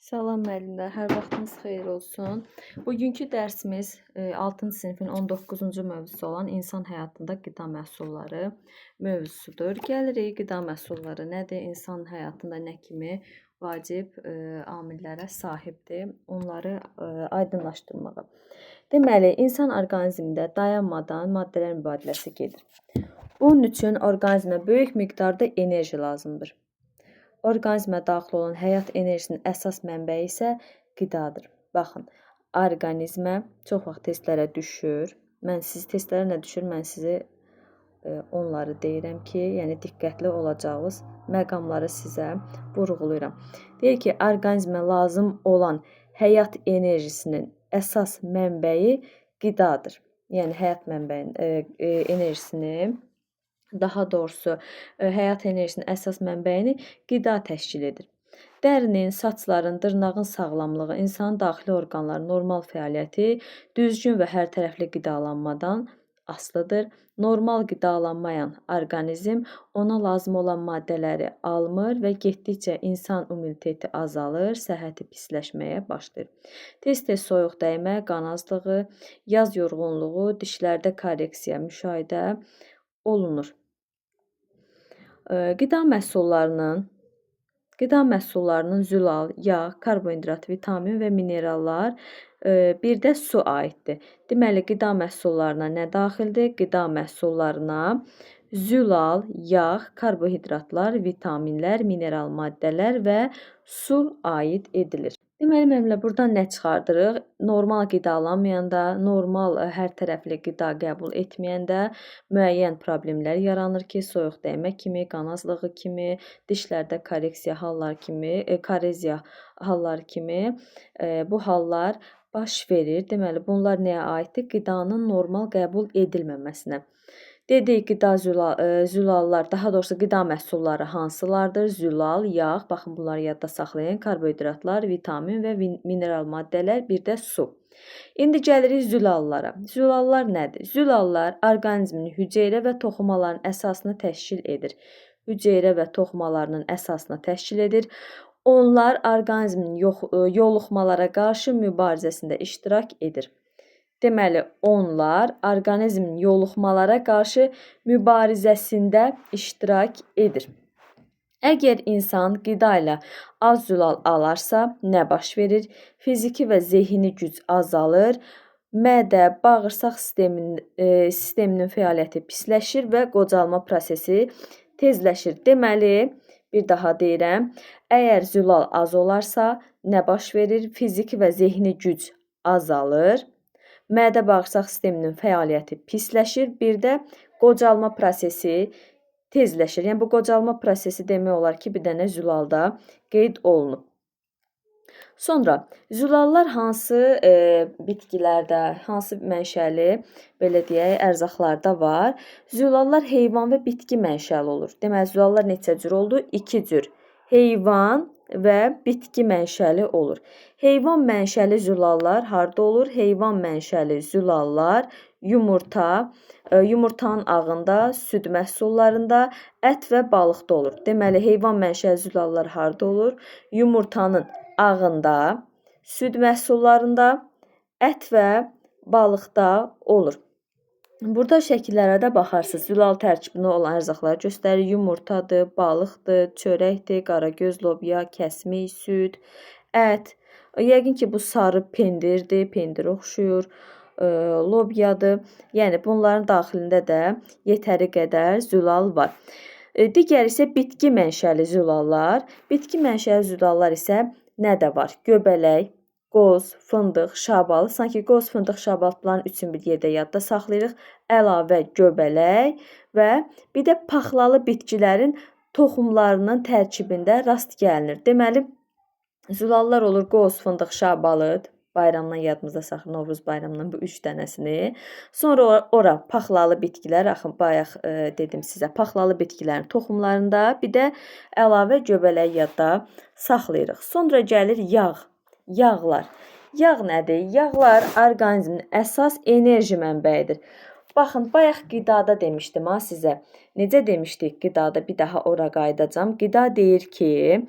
Salam müəllimlər, hər vaxtınız xeyir olsun. Bugünkü dərsimiz 6-cı sinifin 19-cu mövzusu olan insan həyatında qida məhsulları mövzusudur. Gəlirik, qida məhsulları nədir? İnsan həyatında nə kimi vacib amillərə sahibdir? Onları aydınlaşdırmağa. Deməli, insan orqanizmində dayanmadan maddələr mübadiləsi gedir. Bunun üçün orqanizmə böyük miqdarda enerji lazımdır. Orqanizmə daxil olan həyat enerjisinin əsas mənbəyi isə qidadır. Baxın, orqanizmə çox vaxt testlərə düşür. Siz testlərə nə düşür? Mən sizi onları deyirəm ki, yəni diqqətli olacağınız məqamları sizə vurğulayıram. Deyir ki, orqanizmə lazım olan həyat enerjisinin əsas mənbəyi qidadır. Yəni həyat mənbəyinin enerjisini daha doğrusu həyat enerjisinin əsas mənbəyini qida təşkil edir. Dərinin, saçların, dırnağın sağlamlığı, insanın daxili orqanların normal fəaliyyəti düzgün və hərtərəfli qidalanmadan asılıdır. Normal qidalanmayan orqanizm ona lazım olan maddələri almır və getdikcə insan immuniteti azalır, səhhəti pisləşməyə başlayır. Tez-tez soyuq dəymə, qan azlığı, yaz yorğunluğu, dişlərdə korreksiya müşahidə olunur. Qida məhsullarının zülal, yağ, karbohidrat, vitamin və minerallar, bir də su aiddir. Deməli, qida məhsullarına nə daxildir? Qida məhsullarına zülal, yağ, karbohidratlar, vitaminlər, mineral maddələr və su aid edilir. Deməli, müəllimlər, buradan nə çıxardırıq? Normal qidalanmayanda, normal hərtərəfli qida qəbul etməyəndə müəyyən problemlər yaranır ki, soyuq dəymə kimi, qan azlığı kimi, dişlərdə korreksiya halları kimi bu hallar baş verir. Deməli, bunlar nəyə aiddir? Qidanın normal qəbul edilməməsinə. Dedik, zülallar, daha doğrusu qida məhsulları hansılardır? Zülal, yağ, baxın bunları yadda saxlayın, karbohidratlar, vitamin və mineral maddələr, bir də su. İndi gəlirik zülallara. Zülallar nədir? Zülallar orqanizmin hüceyrə və toxumaların əsasını təşkil edir. Hüceyrə və toxumalarının əsasını təşkil edir. Onlar orqanizmin yoluxmalara qarşı mübarizəsində iştirak edir. Deməli, onlar orqanizmin yoluxmalara qarşı mübarizəsində iştirak edir. Əgər insan qida ilə az zülal alarsa, nə baş verir? Fiziki və zehni güc azalır, mədə, bağırsaq sisteminin fəaliyyəti pisləşir və qocalma prosesi tezləşir. Deməli, bir daha deyirəm, əgər zülal az olarsa, nə baş verir? Fiziki və zehni güc azalır, mədə bağırsaq sisteminin fəaliyyəti pisləşir, bir də qocalma prosesi tezləşir. Yəni, bu qocalma prosesi demək olar ki, bir dənə zülalda qeyd olunub. Sonra, zülallar hansı bitkilərdə, hansı mənşəli, belə deyək, ərzaqlarda var? Zülallar heyvan və bitki mənşəli olur. Deməli, zülallar neçə cür oldu? 2 cür. Heyvan və bitki mənşəli olur. Heyvan mənşəli zülallar harda olur? Heyvan mənşəli zülallar yumurtanın ağında, süd məhsullarında, ət və balıqda olur. Deməli, heyvan mənşəli zülallar harda olur? Yumurtanın ağında, süd məhsullarında, ət və balıqda olur. Burada şəkillərə də baxarsınız. Zülal tərkibində olan ərzaqları göstərir. Yumurtadır, balıqdır, çörəkdir, qaragöz, lobya, kəsmik, süd, ət. Yəqin ki, bu sarı pendirdir, pendir oxşuyur, lobyadır. Yəni, bunların daxilində də yetəri qədər zülal var. Digər isə bitki mənşəli zülallar. Bitki mənşəli zülallar isə nədə var? Göbələk, qoz, fındıq, şabalı. Sanki qoz, fındıq, şabalı bunların üçün bir yerdə yadda saxlayırıq. Əlavə göbələk və bir də paxlalı bitkilərin toxumlarının tərkibində rast gəlinir. Deməli, zülallar olur qoz, fındıq, şabalıd. Bayramdan yadımızda saxlayın, Novruz bayramından bu 3 dənəsini. Sonra ora paxlalı bitkilər, bayaq dedim sizə, paxlalı bitkilərin toxumlarında, bir də əlavə göbələk yadda saxlayırıq. Sonra gəlir yağ. Yağlar. Yağ nədir? Yağlar orqanizmin əsas enerji mənbəyidir. Baxın, bayaq qidada demişdim sizə. Necə demişdik qidada? Bir daha ora qayıdacam. Qida deyir ki,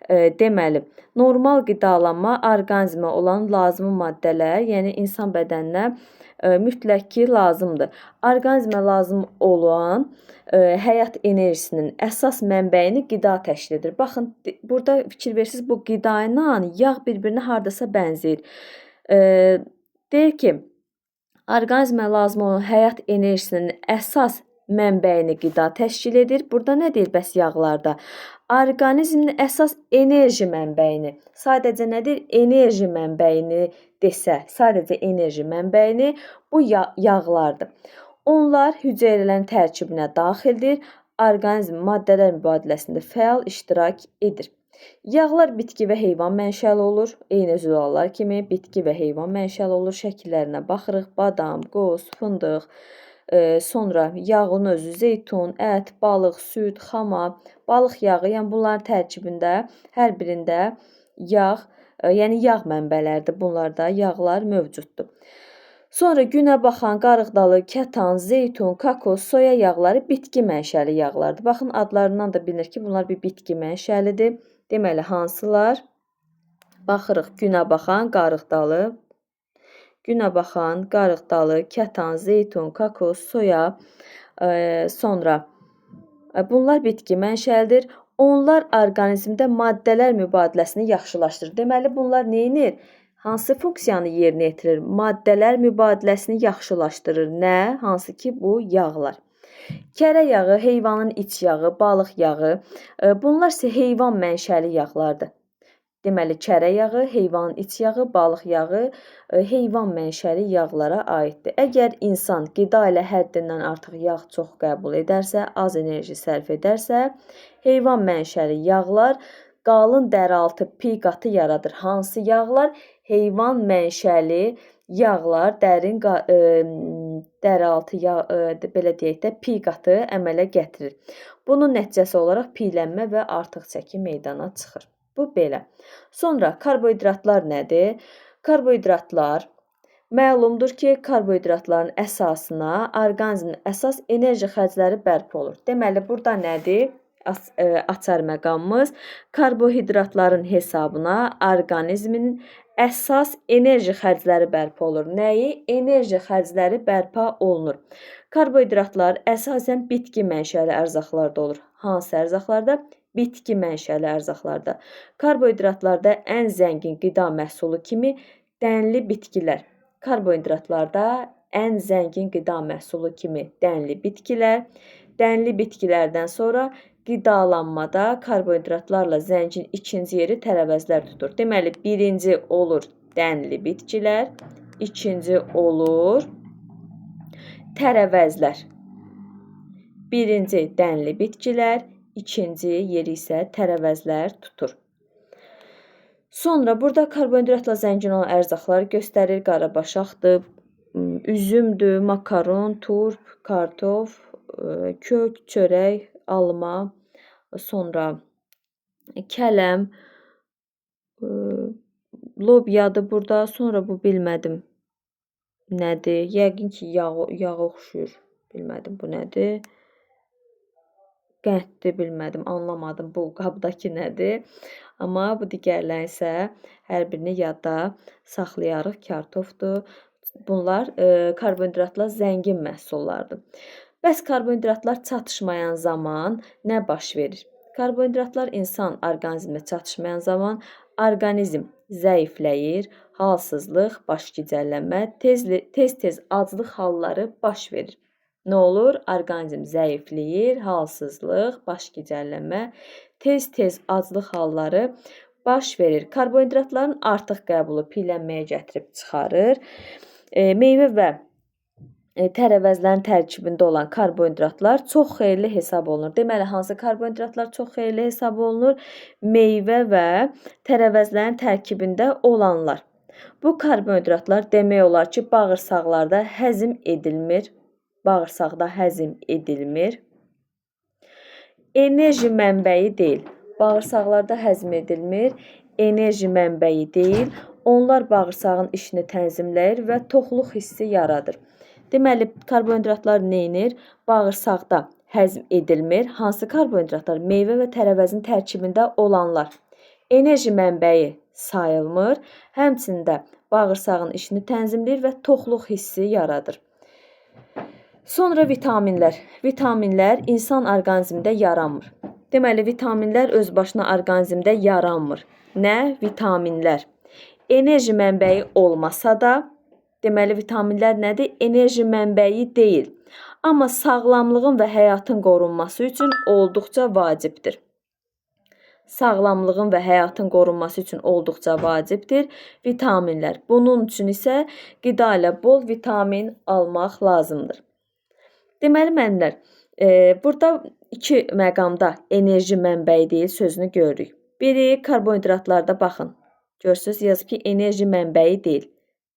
Deməli, normal qidalanma orqanizmə olan lazımi maddələr, yəni insan bədəninə mütləq ki, lazımdır. Orqanizmə lazım olan həyat enerjisinin əsas mənbəyini qida təşkil edir. Baxın, burada fikir versiniz, bu qida ilə yağ bir-birinə hardasa bənzəyir. Deyir ki, orqanizmə lazım olan həyat enerjisinin əsas mənbəyini qida təşkil edir. Burada nə deyir bəs yağlarda? Orqanizmin əsas enerji mənbəyini, sadəcə nədir? Enerji mənbəyini desə, sadəcə enerji mənbəyini bu yağlardır. Onlar hüceyrələrin tərkibinə daxildir. Orqanizm maddələr mübadiləsində fəal iştirak edir. Yağlar bitki və heyvan mənşəli olur. Eyni zülallar kimi bitki və heyvan mənşəli olur. Şəkillərinə baxırıq. Badam, qoz, fındıq, sonra yağın özü, zeytun, ət, balıq, süd, xama, balıq yağı, yəni bunların tərkibində hər birində yağ, yəni yağ mənbələrdir. Bunlarda yağlar mövcuddur. Sonra günə baxan qarıqdalı, kətan, zeytun, kakos, soya yağları bitki mənşəli yağlardır. Baxın, adlarından da bilinir ki, bunlar bir bitki mənşəlidir. Deməli, hansılar? Baxırıq, günə baxan, qarıqdalı, kətan, zeytun, kakos, soya, sonra bunlar bitki mənşəlidir. Onlar orqanizmdə maddələr mübadiləsini yaxşılaşdırır. Deməli, bunlar neyinir? Hansı funksiyanı yerinə yetirir? Maddələr mübadiləsini yaxşılaşdırır. Nə? Hansı ki, bu yağlar. Kərə yağı, heyvanın iç yağı, balıq yağı, bunlar isə heyvan mənşəli yağlardır. Deməli, kərə yağı, heyvanın iç yağı, balıq yağı heyvan mənşəli yağlara aiddir. Əgər insan qida ilə həddindən artıq yağ çox qəbul edərsə, az enerji sərf edərsə, heyvan mənşəli yağlar qalın dəraltı piy qatı yaradır. Hansı yağlar? Heyvan mənşəli yağlar dərin dəraltı belə deyək də piy qatı əmələ gətirir. Bunun nəticəsi olaraq piylənmə və artıq çəki meydana çıxır. Bu belə. Sonra karbohidratlar nədir? Karbohidratlar məlumdur ki, karbohidratların əsasına orqanizmin əsas enerji xərcləri bərpa olur. Deməli, burada nədir? Açar məqamımız karbohidratların hesabına orqanizmin əsas enerji xərcləri bərpa olur. Nəyi? Enerji xərcləri bərpa olunur. Karbohidratlar əsasən bitki mənşəli ərzaqlarda olur. Hansı ərzaqlarda? Bitki mənşəli ərzaqlarda. Karbohidratlarda ən zəngin qida məhsulu kimi dənli bitkilər. Karbohidratlarda ən zəngin qida məhsulu kimi dənli bitkilər. Dənli bitkilərdən sonra qidalanmada karbohidratlarla zəngin ikinci yeri tərəvəzlər tutur. Deməli, birinci olur dənli bitkilər, ikinci olur tərəvəzlər. Birinci dənli bitkilər, ikinci yeri isə tərəvəzlər tutur. Sonra burada karbohidratla zəngin olan ərzaqları göstərir. Qarabaşaqdır, üzümdür, makaron, turp, kartof, kök, çörək, alma, sonra kələm, lobyadır burada. Sonra bu bilmədim nədir. Yəqin ki, yağa oxşuyur. Bilmədim bu nədir. Qənddir, bilmədim, anlamadım bu qabdakı nədir. Amma bu digərləri isə hər birini yadda saxlayarıq. Kartofdur. Bunlar karbohidratla zəngin məhsullardır. Bəs karbohidratlar çatışmayan zaman nə baş verir? Karbohidratlar insan orqanizmə çatışmayan zaman orqanizm zəifləyir, halsızlıq, baş gicəllənmə, tez-tez aclıq halları baş verir. Nə olur? Orqanizm zəifləyir, halsızlıq, baş gicəllənmə, tez-tez aclıq halları baş verir. Karbohidratların artıq qəbulu piylənməyə gətirib çıxarır. Meyvə və tərəvəzlərin tərkibində olan karbohidratlar çox xeyirli hesab olunur. Deməli, hansı karbohidratlar çox xeyirli hesab olunur? Meyvə və tərəvəzlərin tərkibində olanlar. Bu karbohidratlar demək olar ki, bağırsaqlarda həzm edilmir. Bağırsaqda həzm edilmir. Enerji mənbəyi deyil. Bağırsaqlarda həzm edilmir. Enerji mənbəyi deyil. Onlar bağırsağın işini tənzimləyir və toxluq hissi yaradır. Deməli, karbohidratlar neyinir? Bağırsaqda həzm edilmir. Hansı karbohidratlar? Meyvə və tərəvəzin tərkibində olanlar. enerji mənbəyi sayılmır. Həmçində bağırsağın işini tənzimləyir və toxluq hissi yaradır. Sonra vitaminlər. Vitaminlər insan orqanizmində yaranmır. Deməli, vitaminlər öz başına orqanizmdə yaranmır. Nə? Vitaminlər. Enerji mənbəyi olmasa da, deməli, vitaminlər nədir? Enerji mənbəyi deyil. Amma sağlamlığın və həyatın qorunması üçün olduqca vacibdir. Sağlamlığın və həyatın qorunması üçün olduqca vacibdir vitaminlər. Bunun üçün isə qida ilə bol vitamin almaq lazımdır. Deməli, müəllimlər, burada iki məqamda enerji mənbəyi deyil sözünü görürük. Biri karbonhidratlarda baxın. Görürsünüz, yazıb ki, enerji mənbəyi deyil.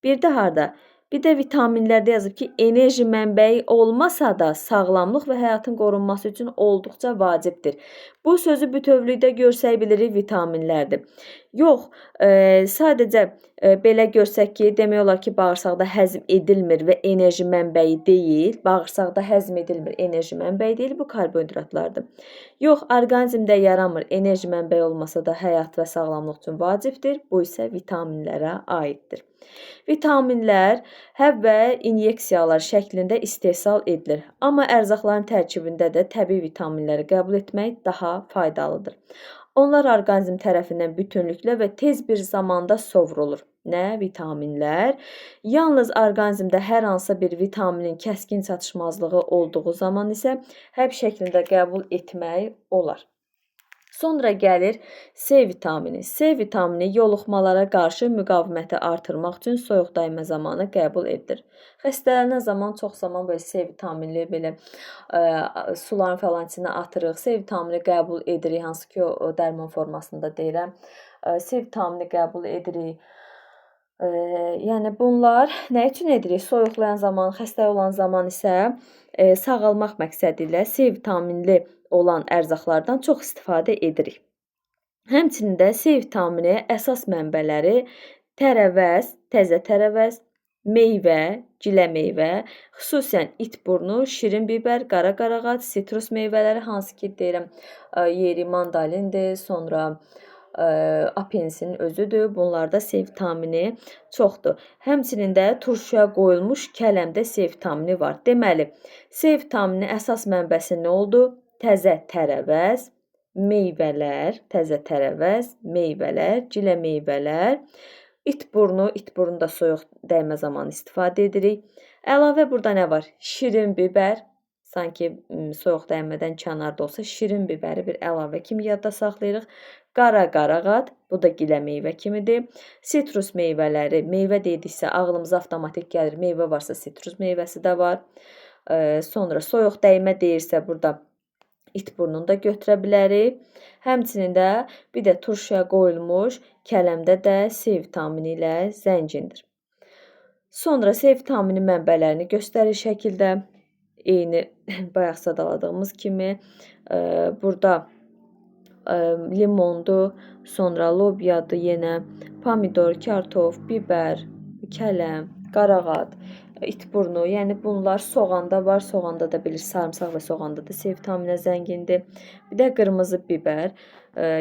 Bir də harada? Bir də vitaminlərdə yazıb ki, enerji mənbəyi olmasa da sağlamlıq və həyatın qorunması üçün olduqca vacibdir. Bu sözü bütövlükdə görsək bilirik vitaminlərdir. Yox, sadəcə belə görsək ki, demək olar ki, bağırsaqda həzm edilmir və enerji mənbəyi deyil. Bağırsaqda həzm edilmir, enerji mənbəyi deyil, bu karbonhidratlardır. Yox, orqanizmdə yaranmır, enerji mənbəyi olmasa da həyat və sağlamlıq üçün vacibdir. Bu isə vitaminlərə aiddir. Vitaminlər həb və inyeksiyalar şəklində istehsal edilir. Amma ərzaqların tərkibində də təbii vitaminləri qəbul etmək daha faydalıdır. Onlar orqanizm tərəfindən bütünlüklə və tez bir zamanda sovrulur. Nə? Vitaminlər. Yalnız orqanizmdə hər hansı bir vitaminin kəskin çatışmazlığı olduğu zaman isə həb şəklində qəbul etmək olar. Sonra gəlir C vitamini. C vitamini yoluxmalara qarşı müqaviməti artırmaq üçün soyuq dəymə zamanı qəbul edilir. Xəstələnən zaman çox zaman böyle C vitaminli belə suların falan içinə atırıq. C vitamini qəbul edirik, hansı ki o dərman formasında deyirəm. C vitamini qəbul edirik. Yəni bunlar nə üçün edirik? Soyuqlayan zaman, xəstə olan zaman isə sağalmaq məqsədi ilə C vitaminli olan ərzaqlardan çox istifadə edirik. Həmçinin də C vitamini əsas mənbələri tərəvəz, təzə tərəvəz, meyvə, gilə meyvə, xüsusən itburnu, şirin bibər, qara qarağac, sitrus meyvələri, hansı ki deyirəm, yeri mandalindir, sonra apelsinin özüdür. Bunlarda C vitamini çoxdur. Həmçinin də turşuya qoyulmuş kələmdə C vitamini var. Deməli, C vitamini əsas mənbəsi nə oldu? Təzə tərəvəz, meyvələr, təzə tərəvəz, meyvələr, gilə meyvələr, itburnu da soyuq dəymə zamanı istifadə edirik. Əlavə burada nə var? Şirin bibər, sanki soyuq dəymədən kənarda olsa şirin bibəri bir əlavə kimi yadda saxlayırıq. Qara qarağat, bu da gilə meyvə kimidir. Sitrus meyvələri, meyvə dediksə ağlımıza avtomatik gəlir. Meyvə varsa sitrus meyvəsi də var. Sonra soyuq dəymə deyirsə burada itburnunu da götürə bilərik. Həmçinin də bir də turşuya qoyulmuş kələmdə də C vitamini ilə zəngindir. Sonra C vitamini mənbələrini göstərir şəkildə. Eyni bayaq sadaladığımız kimi burada limondur, sonra lobyadır yenə, pomidor, kartof, bibər, kələm, qarağat, itburnu, yəni bunlar soğanda var. Soğanda da bilir, sarımsaq və soğanda da C vitaminə zəngindir. Bir də qırmızı bibər,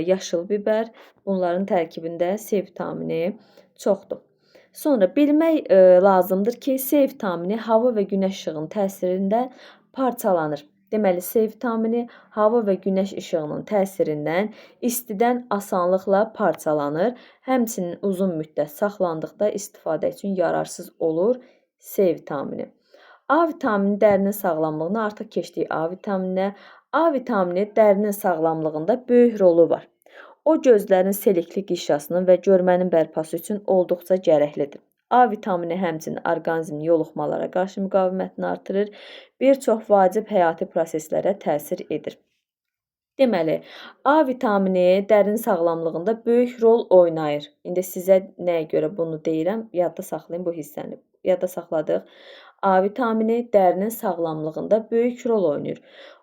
yaşıl bibər, bunların tərkibində C vitamini çoxdur. Sonra bilmək lazımdır ki, C vitamini hava və günəş işığının təsirində parçalanır. Deməli, C vitamini hava və günəş işığının təsirindən istidən asanlıqla parçalanır. Həmçinin uzun müddət saxlandıqda istifadə üçün yararsız olur C vitamini. A vitamini dərinin sağlamlığına artıq keçdik A vitamininə. A vitamini dərinin sağlamlığında böyük rolu var. O gözlərin selikli qişasının və görmənin bərpası üçün olduqca gərəklidir. A vitamini həmçinin orqanizmin yoluxmalara qarşı müqavimətini artırır, bir çox vacib həyati proseslərə təsir edir. Deməli, A vitamini dərin sağlamlığında böyük rol oynayır. İndi sizə nəyə görə bunu deyirəm? Yadda saxlayın bu hissəni. Yadda saxladıq. A vitamini dərinin sağlamlığında böyük rol oynayır.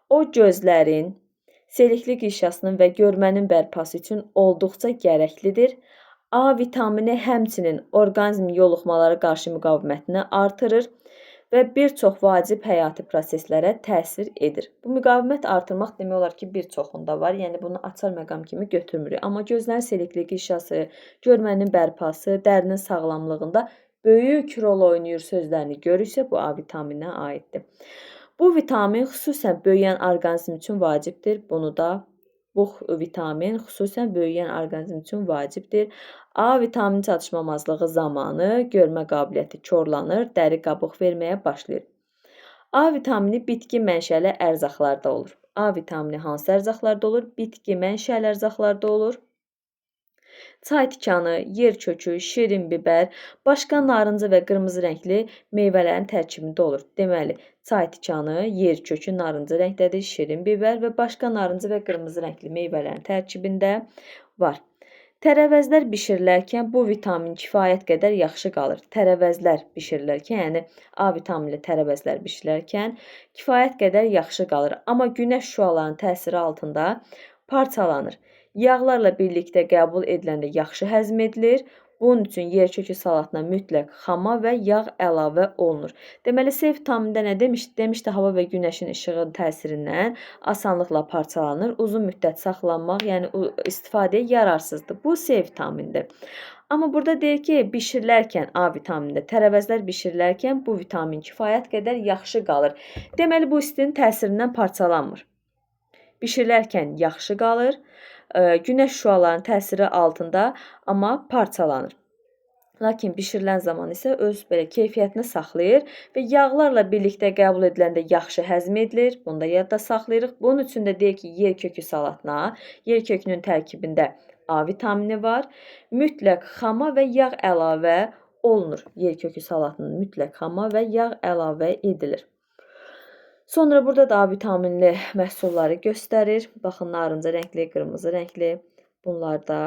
O gözlərin selikli qişasının və görmənin bərpası üçün olduqca gərəklidir. A vitamini həmçinin orqanizmin yoluxmalara qarşı müqavimətini artırır. və bir çox vacib həyati proseslərə təsir edir. Bu müqavimət artırmaq demək olar ki, bir çoxunda var. Yəni bunu açar məqam kimi götürmürük. Amma gözlərin seliklik inşası, görmənin bərpası, dərinin sağlamlığında böyük rol oynayır sözlərini görürsə, bu A vitamininə aiddir. Bu vitamin xüsusən böyüyən orqanizm üçün vacibdir. Bu vitamin xüsusən böyüyən orqanizm üçün vacibdir. A vitamini çatışmamazlığı zamanı görmə qabiliyyəti korlanır, dəri qabıq verməyə başlayır. A vitamini bitki mənşəli ərzaqlarda olur. A vitamini hansı ərzaqlarda olur? Bitki mənşəli ərzaqlarda olur. Çay tikanı, yer kökü, şirin bibər, başqa narıncı və qırmızı rəngli meyvələrin tərkibində olur. Deməli, çay tikanı, yer kökü narıncı rəngdədir, şirin bibər və başqa narıncı və qırmızı rəngli meyvələrin tərkibində var. Tərəvəzlər bişirilərkən bu vitamin kifayət qədər yaxşı qalır. Tərəvəzlər bişirilərkən, yəni A vitaminli tərəvəzlər bişirilərkən kifayət qədər yaxşı qalır. Amma günəş şüalarının təsiri altında parçalanır. Yağlarla birlikdə qəbul ediləndə yaxşı həzm edilir. Bunun üçün yerkökü salatına mütləq xama və yağ əlavə olunur. Deməli, C vitaminində nə demişdi? Demişdi, hava və günəşin işığı təsirindən asanlıqla parçalanır. Uzun müddət saxlanmaq, yəni istifadəyə yararsızdır. Bu C vitamindir. Amma burada deyir ki, bişirilərkən A vitaminində, tərəvəzlər bişirilərkən bu vitamin kifayət qədər yaxşı qalır. Deməli, bu istinin təsirindən parçalanmır. Bişirilərkən yaxşı qalır. Günəş şüalarının təsiri altında, amma parçalanır. Lakin bişirilən zaman isə öz belə keyfiyyətini saxlayır və yağlarla birlikdə qəbul ediləndə yaxşı həzm edilir. Bunu da yadda saxlayırıq. Bunun üçün də deyək ki, yer kökü salatına, yer kökünün tərkibində A vitamini var. Mütləq xama və yağ əlavə olunur. Yer kökü salatının mütləq xama və yağ əlavə edilir. Sonra burada da A vitaminli məhsulları göstərir. Baxın, narıncı rəngli, qırmızı rəngli. Bunlar da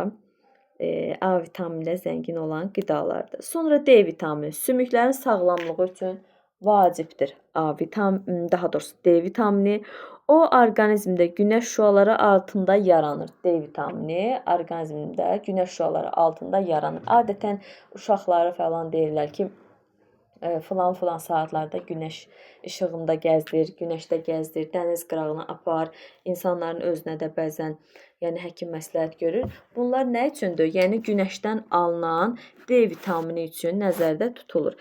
A vitamininə zəngin olan qidalardır. Sonra D vitamini sümüklərin sağlamlığı üçün vacibdir. Daha doğrusu D vitamini o orqanizmdə günəş şüaları altında yaranır. D vitamini orqanizmdə günəş şüaları altında yaranır. Adətən uşaqları falan deyirlər ki, filan saatlarda günəş işığında gəzdir, günəşdə gəzdir, dəniz qırağına apar, insanların özünə də bəzən həkim məsləhət görür. Bunlar nə üçündür? Yəni günəşdən alınan D vitamini üçün nəzərdə tutulur.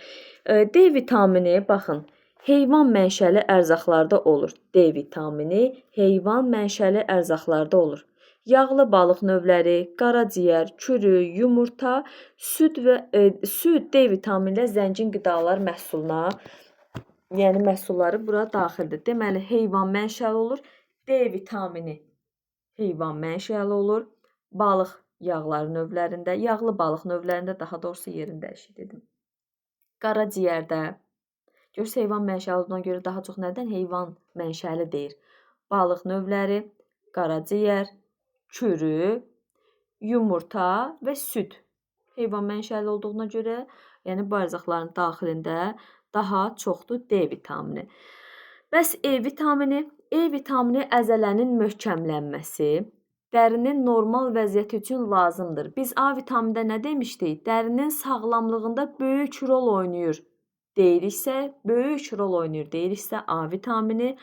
D vitamini, baxın, heyvan mənşəli ərzaqlarda olur. D vitamini heyvan mənşəli ərzaqlarda olur. Yağlı balıq növləri, qaraciyər, kürü, yumurta, süd D vitamini ilə zəngin qidalar məhsuluna, yəni məhsulları bura daxildir. Deməli, heyvan mənşəli olur. D vitamini heyvan mənşəli olur. Balıq yağları növlərində, yağlı balıq növlərində, daha doğrusu yerini dəyişik dedim. Qaraciyərdə, görsə heyvan mənşəli olduğuna görə daha çox nədən heyvan mənşəli deyir? Balıq növləri, qaraciyər, kürü, yumurta və süd. Heyvan mənşəli olduğuna görə, yəni bu ərzaqların daxilində daha çoxdur D vitamini. Bəs E vitamini? E vitamini əzələnin möhkəmlənməsi, dərinin normal vəziyyəti üçün lazımdır. Biz A vitaminində nə demişdik? Dərinin sağlamlığında böyük rol oynayır deyiriksə, böyük rol oynayır deyiriksə A vitamini.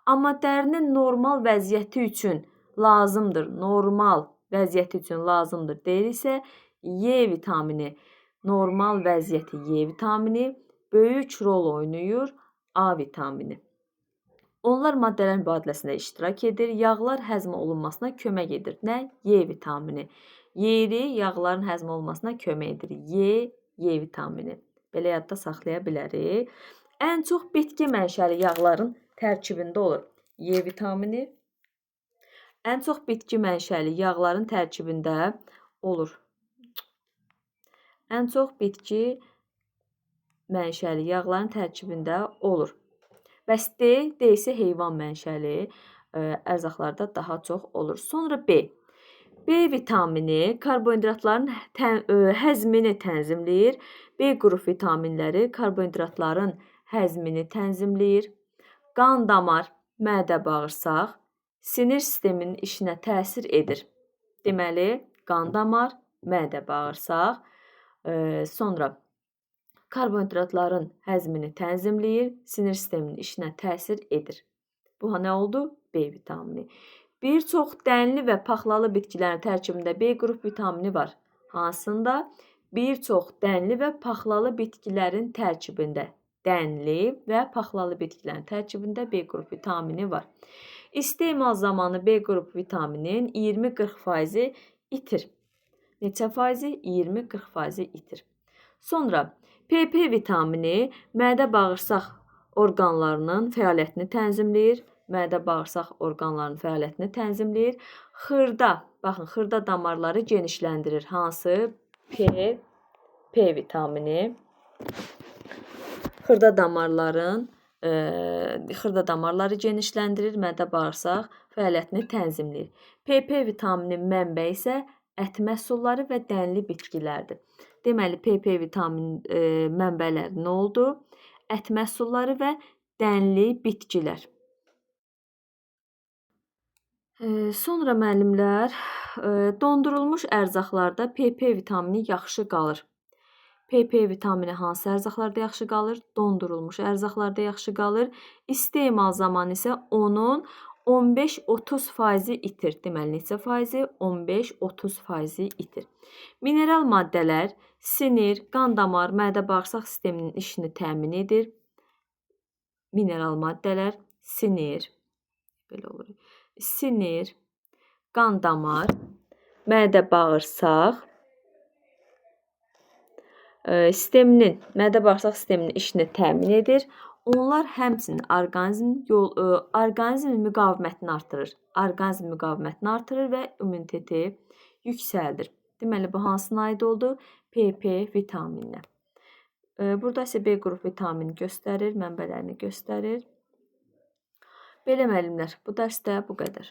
Amma dərinin normal vəziyyəti üçün lazımdır, normal vəziyyəti üçün lazımdır deyiriksə, Y vitamini, normal vəziyyəti Y vitamini, böyük rol oynayır A vitamini. Onlar maddələr mübadiləsində iştirak edir, yağlar həzm olunmasına kömək edir. Nə? Y vitamini. Yeri yağların həzm olunmasına kömək edir. Y vitamini. Belə yadda saxlaya bilərik. Ən çox bitki mənşəli yağların tərkibində olur. Y vitamini. Ən çox bitki mənşəli yağların tərkibində olur. Ən çox bitki mənşəli yağların tərkibində olur. Bəs D isə heyvan mənşəli ərzaqlarda daha çox olur. Sonra B. B vitamini karbohidratların həzmini tənzimləyir. B qrup vitaminləri karbohidratların həzmini tənzimləyir. Qan damar, mədə, bağırsaq, sinir sisteminin işinə təsir edir. Deməli, qan damar, mədə, bağırsaq, sonra Karbohidratların həzmini tənzimləyir, sinir sisteminin işinə təsir edir. Bu nə oldu? B vitamini. Bir çox dənli və paxlalı bitkilərin tərkibində B qrup vitamini var. Hansında? Bir çox dənli və paxlalı bitkilərin tərkibində. Dənli və paxlalı bitkilərin tərkibində B qrup vitamini var. İstemal zamanı B qrup vitaminin 20-40% itir. Neçə faizi? 20-40% itir. Sonra PP vitamini mədə-bağırsaq orqanlarının fəaliyyətini tənzimləyir. Mədə-bağırsaq orqanlarının fəaliyyətini tənzimləyir. Xırda, baxın, xırda damarları genişləndirir. Hansı? P vitamini. Xırda damarları genişləndirir, mədə-bağırsaq fəaliyyətini tənzimləyir. PP vitaminin mənbəyi isə ət məhsulları və dənli bitkilərdir. Deməli, PP vitamini mənbələri nə oldu? Ət məhsulları və dənli bitkilər. Sonra müəllimlər, dondurulmuş ərzaqlarda PP vitamini yaxşı qalır. PP vitamini hansı ərzaqlarda yaxşı qalır? Dondurulmuş ərzaqlarda yaxşı qalır. İstemal zamanı isə onun 15-30% itir. Deməli, neçə faizi? 15-30% itir. Mineral maddələr sinir, qan damar, mədə-bağırsaq sisteminin işini təmin edir. Mineral maddələr sinir, belə olur. Sinir, qan damar, mədə-bağırsaq sisteminin işini təmin edir. Onlar həmçinin orqanizmin müqavimətini artırır. Orqanizm müqavimətini artırır və immuniteti yüksəldir. Deməli, bu hansına aid oldu? PP vitamininə. Burada isə B qrup vitamini göstərir, mənbələrini göstərir. Belə müəllimlər, bu dərsdə bu qədər.